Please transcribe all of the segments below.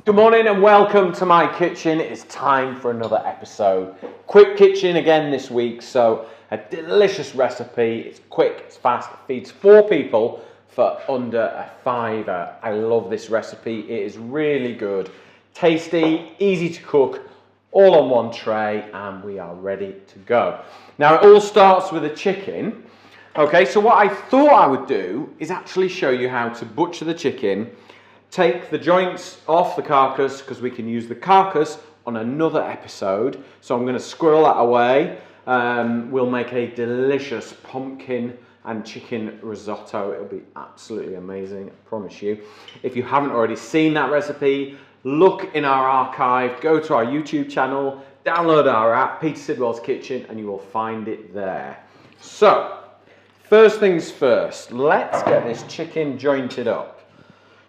Good morning and welcome to my kitchen. It's time for another episode. Quick kitchen again this week, so a delicious recipe. It's quick, it's fast, it feeds 4 people for under a £5. I love this recipe. It is really good, tasty, easy to cook, all on one tray, and we are ready to go. Now it all starts with a chicken. Okay, so what I thought I would do is actually show you how to butcher the chicken. Take the joints off the carcass because we can use the carcass on another episode. So I'm going to squirrel that away. We'll make a delicious pumpkin and chicken risotto. It'll be absolutely amazing, I promise you. If you haven't already seen that recipe, look in our archive, go to our YouTube channel, download our app, Peter Sidwell's Kitchen, and you will find it there. So, first things first, let's get this chicken jointed up.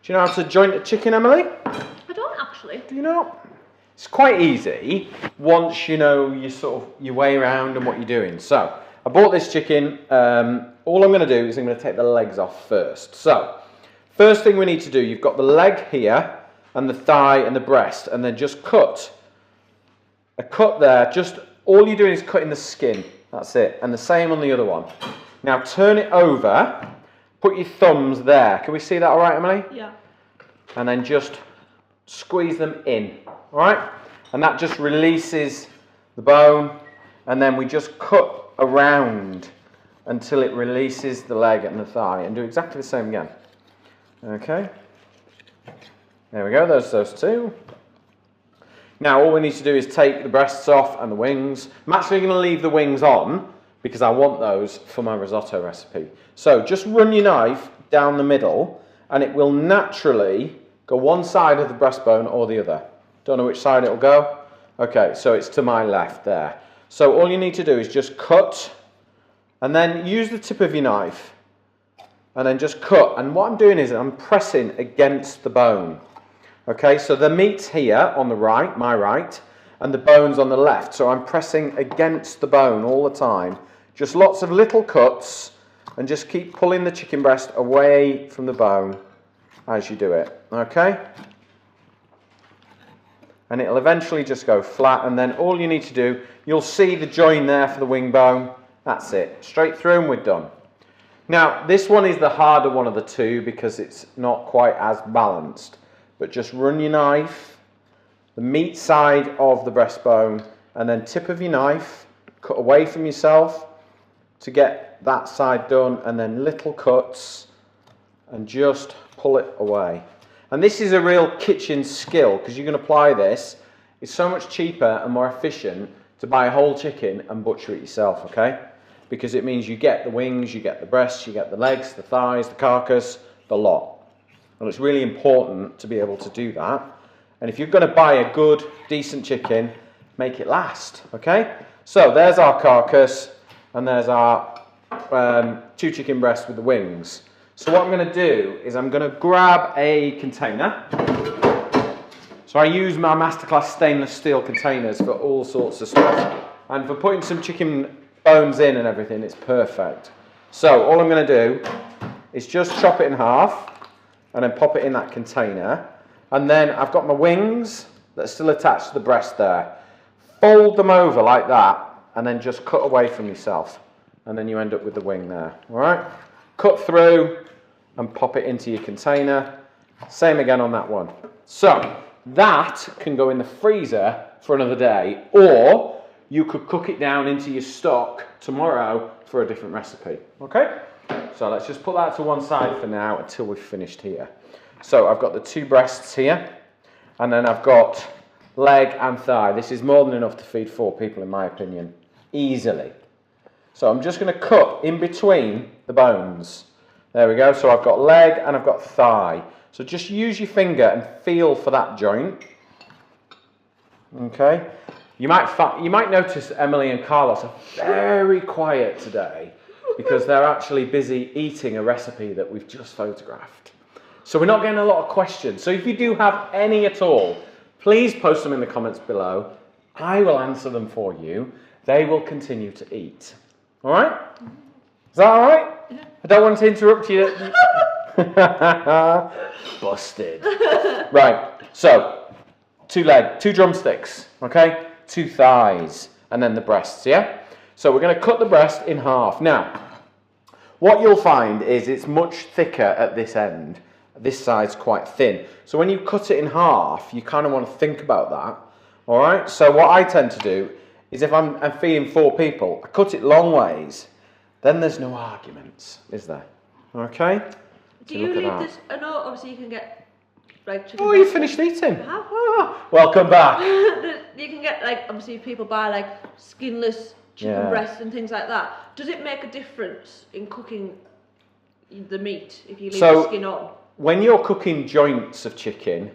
Do you know how to joint a chicken, Emily? I don't actually. Do you not? It's quite easy once you know your way around and what you're doing. So I bought this chicken. All I'm going to do is I'm going to take the legs off first. So first thing we need to do, you've got the leg here and the thigh and the breast, and then just cut a cut there. Just all you're doing is cutting the skin. That's it. And the same on the other one. Now turn it over. Put your thumbs there. Can we see that all right, Emily? Yeah. And then just squeeze them in, all right? And that just releases the bone, and then we just cut around until it releases the leg and the thigh, and do exactly the same again. Okay. There we go, there's those two. Now all we need to do is take the breasts off and the wings. I'm actually going to leave the wings on because I want those for my risotto recipe. So just run your knife down the middle and it will naturally go one side of the breastbone or the other. Don't know which side it'll go. Okay, so it's to my left there. So all you need to do is just cut and then use the tip of your knife and then just cut. And what I'm doing is I'm pressing against the bone. Okay, so the meat's here on the right, my right, and the bone's on the left. So I'm pressing against the bone all the time. Just lots of little cuts, and just keep pulling the chicken breast away from the bone as you do it, okay? And it'll eventually just go flat, and then all you need to do, you'll see the join there for the wing bone. That's it, straight through and we're done. Now, this one is the harder one of the two because it's not quite as balanced, but just run your knife, the meat side of the breastbone, and then tip of your knife, cut away from yourself to get that side done, and then little cuts and just pull it away. And this is a real kitchen skill because you can apply this. It's so much cheaper and more efficient to buy a whole chicken and butcher it yourself, okay? Because it means you get the wings, you get the breasts, you get the legs, the thighs, the carcass, the lot. And it's really important to be able to do that. And if you're going to buy a good, decent chicken, make it last, okay? So there's our carcass, and there's our 2 chicken breasts with the wings. So what I'm going to do is I'm going to grab a container. So I use my Masterclass stainless steel containers for all sorts of stuff. And for putting some chicken bones in and everything, it's perfect. So all I'm going to do is just chop it in half and then pop it in that container. And then I've got my wings that are still attached to the breast there. Fold them over like that and then just cut away from yourself. And then you end up with the wing there. All right? Cut through and pop it into your container. Same again on that one. So that can go in the freezer for another day, or you could cook it down into your stock tomorrow for a different recipe. Okay? So let's just put that to one side for now until we've finished here. So I've got the 2 breasts here, and then I've got leg and thigh. This is more than enough to feed 4 people in my opinion, easily. So I'm just going to cut in between the bones. There we go. So I've got leg and I've got thigh. So just use your finger and feel for that joint. Okay. You might notice Emily and Carlos are very quiet today because they're actually busy eating a recipe that we've just photographed. So we're not getting a lot of questions. So if you do have any at all, please post them in the comments below. I will answer them for you. They will continue to eat. All right? Is that all right? Yeah. I don't want to interrupt you. Busted. Right. So 2 drumsticks. Okay. 2 thighs, and then the breasts. Yeah. So we're going to cut the breast in half. Now, what you'll find is it's much thicker at this end. This side's quite thin. So when you cut it in half, you kind of want to think about that. All right. So what I tend to do is if I'm feeding 4 people, I cut it long ways. Then there's no arguments, is there? Okay. Do you leave this? I know obviously you can get like chicken. Oh, you finished eating. How? Welcome back. You can get like obviously people buy like skinless chicken breasts and things like that. Does it make a difference in cooking the meat if you leave the skin on? When you're cooking joints of chicken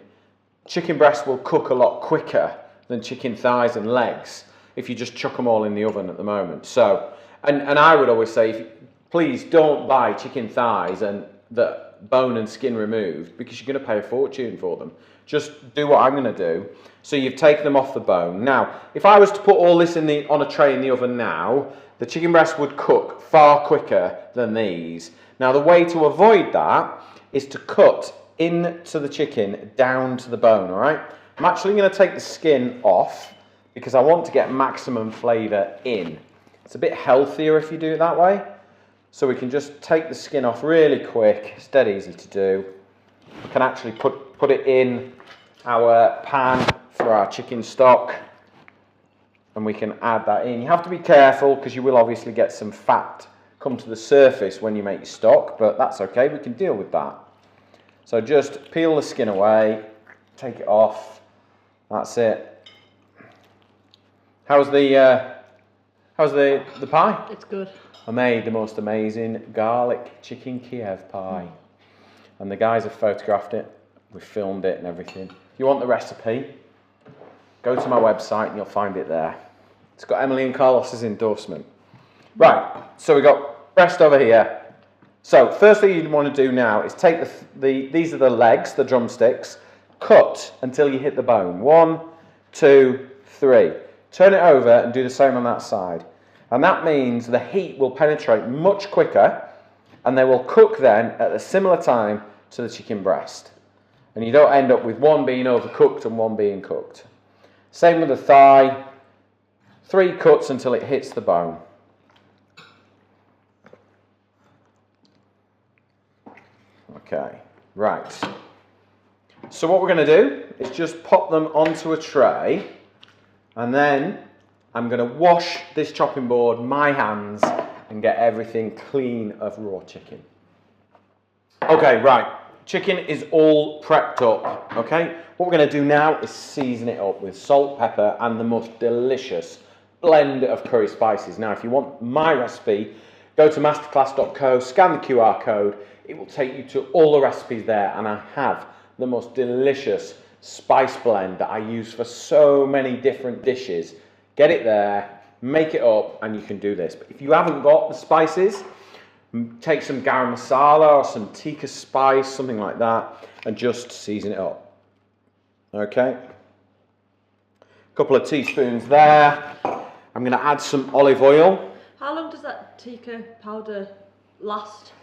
breast will cook a lot quicker than chicken thighs and legs if you just chuck them all in the oven at the moment. So, and I would always say, please don't buy chicken thighs and the bone and skin removed because you're going to pay a fortune for them. Just do what I'm going to do. So you've taken them off the bone. Now, if I was to put all this on a tray in the oven now, the chicken breast would cook far quicker than these. Now, the way to avoid that is to cut into the chicken down to the bone, all right? I'm actually going to take the skin off because I want to get maximum flavour in. It's a bit healthier if you do it that way. So we can just take the skin off really quick. It's dead easy to do. We can actually put it in our pan for our chicken stock and we can add that in. You have to be careful because you will obviously get some fat come to the surface when you make your stock, but that's okay, we can deal with that. So just peel the skin away, take it off, that's it. How's the pie? It's good. I made the most amazing garlic chicken Kiev pie. And the guys have photographed it, we filmed it and everything. If you want the recipe, go to my website and you'll find it there. It's got Emily and Carlos's endorsement. Right, so we've got breast over here. So first thing you want to do now is take these are the legs, the drumsticks, cut until you hit the bone. 1, 2, 3. Turn it over and do the same on that side. And that means the heat will penetrate much quicker and they will cook then at a similar time to the chicken breast. And you don't end up with one being overcooked and one being cooked. Same with the thigh. 3 cuts until it hits the bone. Okay, right. So what we're going to do is just pop them onto a tray and then I'm going to wash this chopping board, my hands, and get everything clean of raw chicken. Okay, right. Chicken is all prepped up, okay? What we're going to do now is season it up with salt, pepper, and the most delicious blend of curry spices. Now, if you want my recipe, go to masterclass.co, scan the QR code. It will take you to all the recipes there, and I have the most delicious spice blend that I use for so many different dishes. Get it there, make it up, and you can do this. But if you haven't got the spices, take some garam masala or some tikka spice, something like that, and just season it up. Okay? A couple of teaspoons there. I'm going to add some olive oil. How long does that tikka powder last?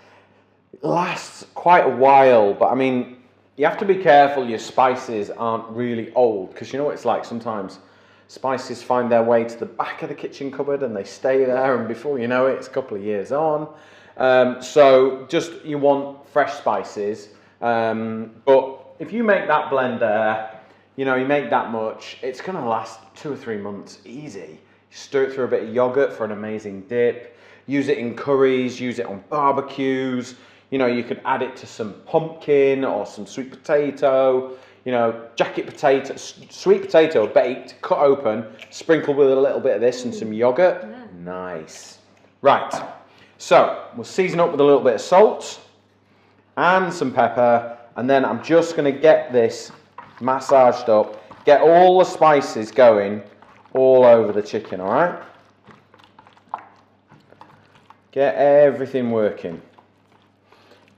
It lasts quite a while, but I mean, you have to be careful your spices aren't really old, because you know what it's like sometimes. Spices find their way to the back of the kitchen cupboard and they stay there, and before you know it, it's a couple of years on. So just you want fresh spices. But if you make that blend there, you know, you make that much, it's going to last 2 or 3 months easy. Stir it through a bit of yogurt for an amazing dip. Use it in curries, use it on barbecues. You know, you could add it to some pumpkin or some sweet potato. You know, jacket potato, sweet potato baked, cut open, sprinkled with a little bit of this and some yogurt. Yeah. Nice. Right, so we'll season up with a little bit of salt and some pepper, and then I'm just going to get this massaged up, get all the spices going all over the chicken, all right? Get everything working.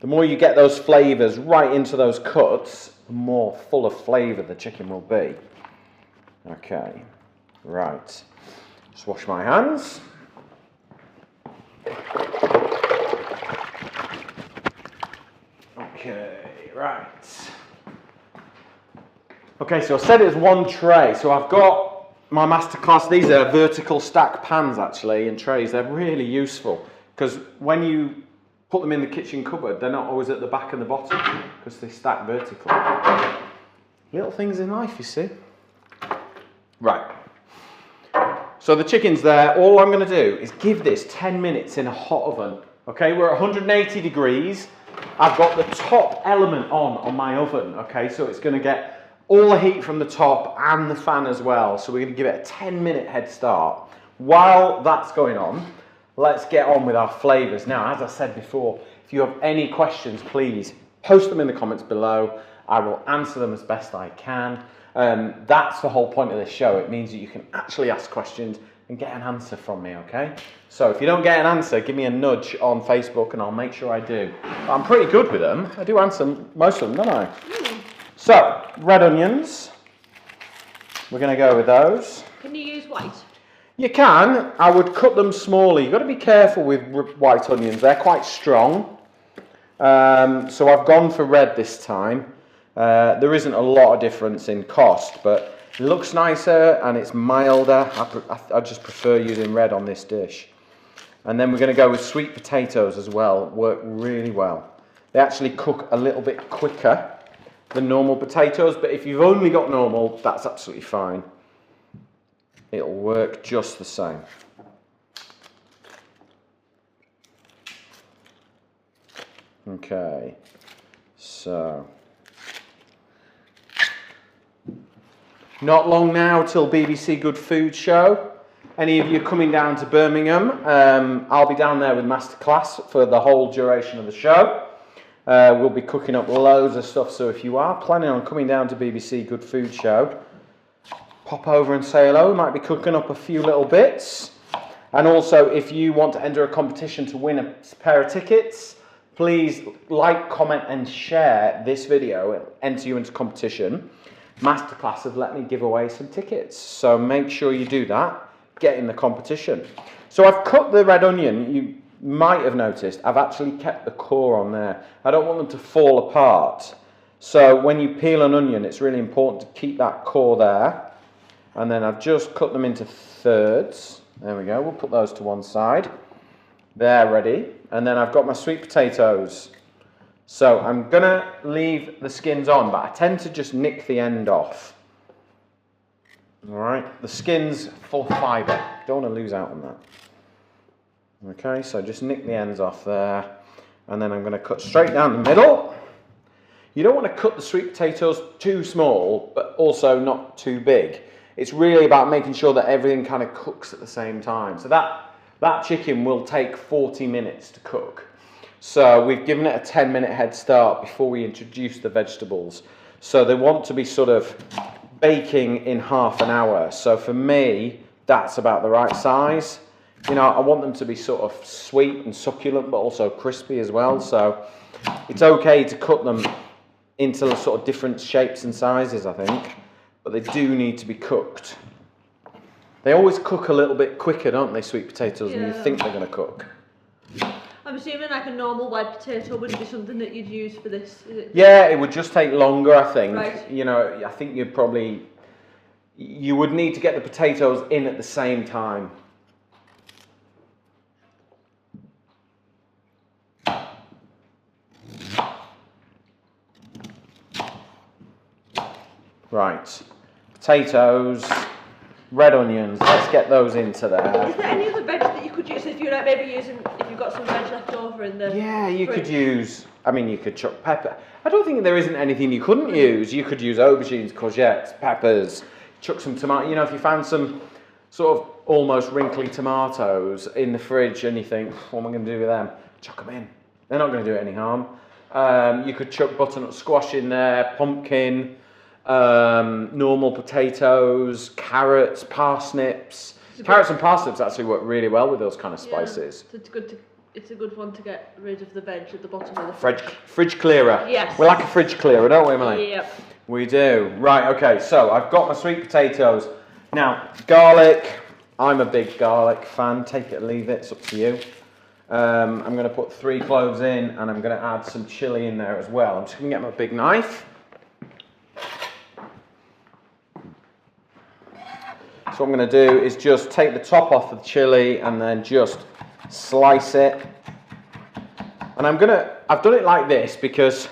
The more you get those flavours right into those cuts, the more full of flavour the chicken will be. Okay, right. Just wash my hands. Okay, right. Okay, so I said it was one tray. So I've got my masterclass. These are vertical stack pans actually in trays. They're really useful because when you put them in the kitchen cupboard, they're not always at the back and the bottom because they stack vertically. Little things in life, you see. Right. So the chicken's there. All I'm going to do is give this 10 minutes in a hot oven. Okay, we're at 180 degrees. I've got the top element on my oven. Okay, so it's going to get all the heat from the top and the fan as well. So we're going to give it a 10-minute head start. While that's going on, let's get on with our flavours. Now, as I said before, if you have any questions, please post them in the comments below. I will answer them as best I can. That's the whole point of this show. It means that you can actually ask questions and get an answer from me, okay? So if you don't get an answer, give me a nudge on Facebook and I'll make sure I do. I'm pretty good with them. I do answer most of them, don't I? So, red onions. We're going to go with those. Can you use white? You can. I would cut them smaller. You've got to be careful with white onions. They're quite strong. So I've gone for red this time. There isn't a lot of difference in cost, but it looks nicer and it's milder. I just prefer using red on this dish. And then we're going to go with sweet potatoes as well. Work really well. They actually cook a little bit quicker than normal potatoes, but if you've only got normal, that's absolutely fine. It'll work just the same. Okay, so not long now till BBC Good Food Show. Any of you coming down to Birmingham, I'll be down there with Masterclass for the whole duration of the show. We'll be cooking up loads of stuff, so if you are planning on coming down to BBC Good Food Show, pop over and say hello. We might be cooking up a few little bits. And also, if you want to enter a competition to win a pair of tickets, please like, comment and share this video. It'll enter you into competition. Masterclass have let me give away some tickets, so make sure you do that. Get in the competition. So I've cut the red onion. You might have noticed I've actually kept the core on there. I don't want them to fall apart. So when you peel an onion, it's really important to keep that core there. And then I've just cut them into thirds. There we go. We'll put those to one side. They're ready. And then I've got my sweet potatoes. So I'm going to leave the skins on, but I tend to just nick the end off. All right. The skin's full of fibre. Don't want to lose out on that. Okay, so just nick the ends off there. And then I'm going to cut straight down the middle. You don't want to cut the sweet potatoes too small, but also not too big. It's really about making sure that everything kind of cooks at the same time. So that chicken will take 40 minutes to cook. So we've given it a 10-minute head start before we introduce the vegetables. So they want to be sort of baking in half an hour. So for me, that's about the right size. You know, I want them to be sort of sweet and succulent, but also crispy as well. So it's okay to cut them into sort of different shapes and sizes, I think. But they do need to be cooked. They always cook a little bit quicker, don't they, sweet potatoes, than you think they're going to cook. I'm assuming like a normal white potato wouldn't be something that you'd use for this, is it? Yeah, it would just take longer, I think. Right. You know, I think you would need to get the potatoes in at the same time. Right, potatoes, red onions, let's get those into there. Is there any other veg that you could use if you're like maybe if you've got some veg left over in the you fridge? could use, I mean, you could chuck pepper. I don't think there isn't anything you couldn't use. You could use aubergines, courgettes, peppers, chuck some tomato. You know, if you found some sort of almost wrinkly tomatoes in the fridge and you think, what am I going to do with them? Chuck them in. They're not going to do it any harm. You could chuck butternut squash in there, pumpkin, normal potatoes, carrots, parsnips. Carrots and parsnips actually work really well with those kind of spices. So it's good to it's a good one to get rid of the veg at the bottom of the fridge clearer. Yes. We like a fridge clearer, don't we, Emily? Yep. We do. Right, okay, so I've got my sweet potatoes. Now, garlic, I'm a big garlic fan. Take it or leave it, it's up to you. I'm going to put 3 cloves in, and I'm going to add some chilli in there as well. I'm just going to get my big knife. So what I'm going to do is just take the top off of the chilli and then just slice it. And I've done it like this because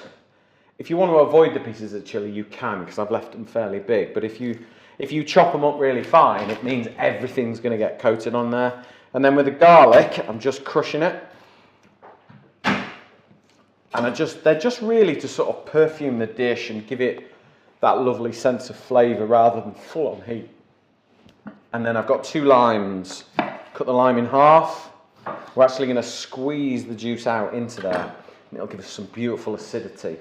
if you want to avoid the pieces of chilli, you can, because I've left them fairly big. But if you chop them up really fine, it means everything's going to get coated on there. And then with the garlic, I'm just crushing it. And they're just really to sort of perfume the dish and give it that lovely sense of flavour rather than full on heat. And then I've got 2 limes. Cut the lime in half. We're actually going to squeeze the juice out into there, and it'll give us some beautiful acidity.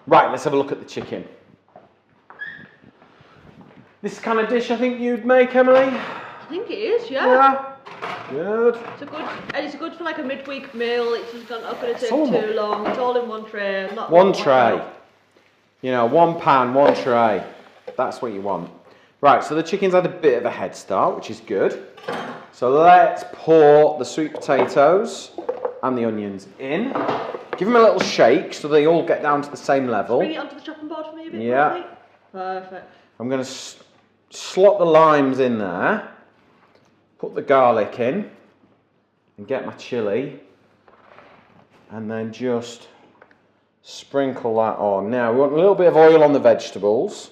Right, let's have a look at the chicken. This kind of dish I think you'd make, Emily? I think it is, yeah. Yeah. Good. It's good for like a midweek meal. It's just not going to take too long. It's all in one tray. One tray. You know, 1 pan, 1 tray. That's what you want. Right, so the chicken's had a bit of a head start, which is good. So let's pour the sweet potatoes and the onions in. Give them a little shake so they all get down to the same level. Bring it onto the chopping board for me a bit. Yeah. Perfect. I'm going to slot the limes in there, put the garlic in, and get my chilli, and then just sprinkle that on. Now we want a little bit of oil on the vegetables.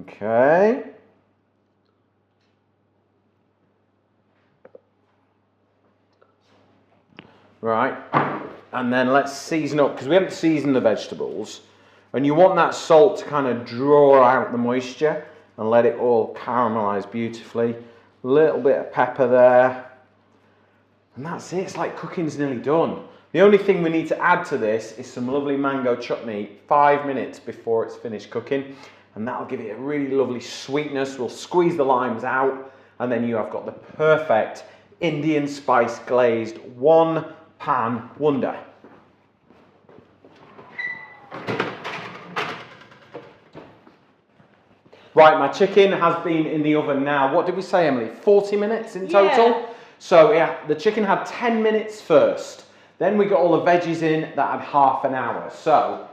Okay. Right, and then let's season up, because we haven't seasoned the vegetables, and you want that salt to kind of draw out the moisture and let it all caramelise beautifully. A little bit of pepper there, and that's it. It's like cooking's nearly done. The only thing we need to add to this is some lovely mango chutney 5 minutes before it's finished cooking, and that'll give it a really lovely sweetness. We'll squeeze the limes out, and then you have got the perfect Indian spice glazed 1 pan wonder. Right, my chicken has been in the oven now. What did we say, Emily? 40 minutes in total? Yeah. So yeah, the chicken had 10 minutes first. Then we got all the veggies in that had half an hour. So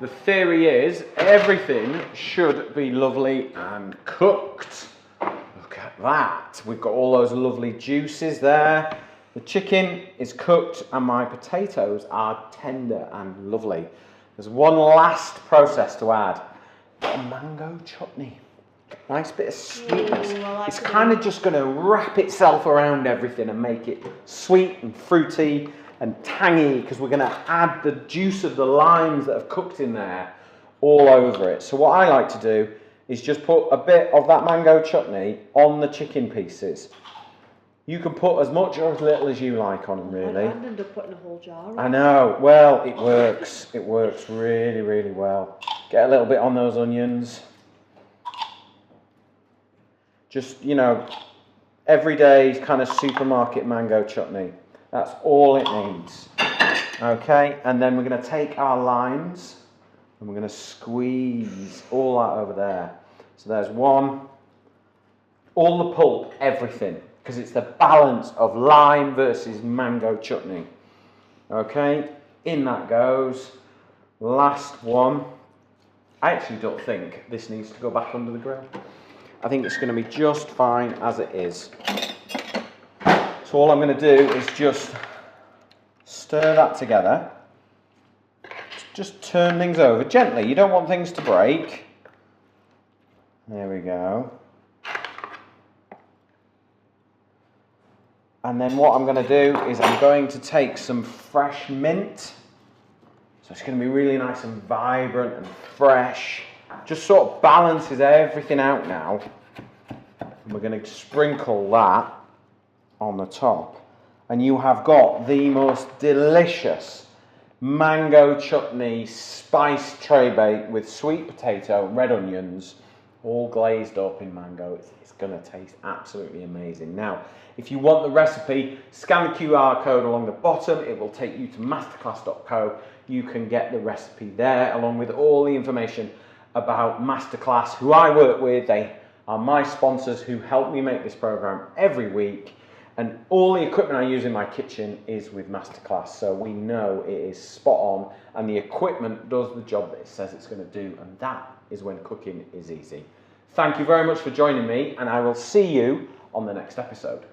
the theory is everything should be lovely and cooked. Look at that. We've got all those lovely juices there. The chicken is cooked and my potatoes are tender and lovely. There's one last process to add. A mango chutney. Nice bit of sweetness. Like it's kind of just going to wrap itself around everything and make it sweet and fruity and tangy, because we're going to add the juice of the limes that have cooked in there all over it. So what I like to do is just put a bit of that mango chutney on the chicken pieces. You can put as much or as little as you like on them, really. I end up putting a whole jar on. I know. Well, it works. It works really, really well. Get a little bit on those onions. Just, you know, everyday kind of supermarket mango chutney. That's all it needs. Okay, and then we're going to take our limes and we're going to squeeze all that over there. So there's one. All the pulp, everything, because it's the balance of lime versus mango chutney. Okay, in that goes. Last one. I actually don't think this needs to go back under the grill. I think it's going to be just fine as it is. So all I'm going to do is just stir that together. Just turn things over gently. You don't want things to break. There we go. And then what I'm going to do is I'm going to take some fresh mint. So it's going to be really nice and vibrant and fresh. Just sort of balances everything out now. And we're going to sprinkle that on the top. And you have got the most delicious mango chutney spiced tray bake with sweet potato, red onions, all glazed up in mango. It's going to taste absolutely amazing. Now, if you want the recipe, scan the QR code along the bottom. It will take you to masterclass.co. You can get the recipe there along with all the information about Masterclass, who I work with. They are my sponsors who help me make this program every week. And all the equipment I use in my kitchen is with Masterclass, so we know it is spot on, and the equipment does the job that it says it's going to do, and that is when cooking is easy. Thank you very much for joining me, and I will see you on the next episode.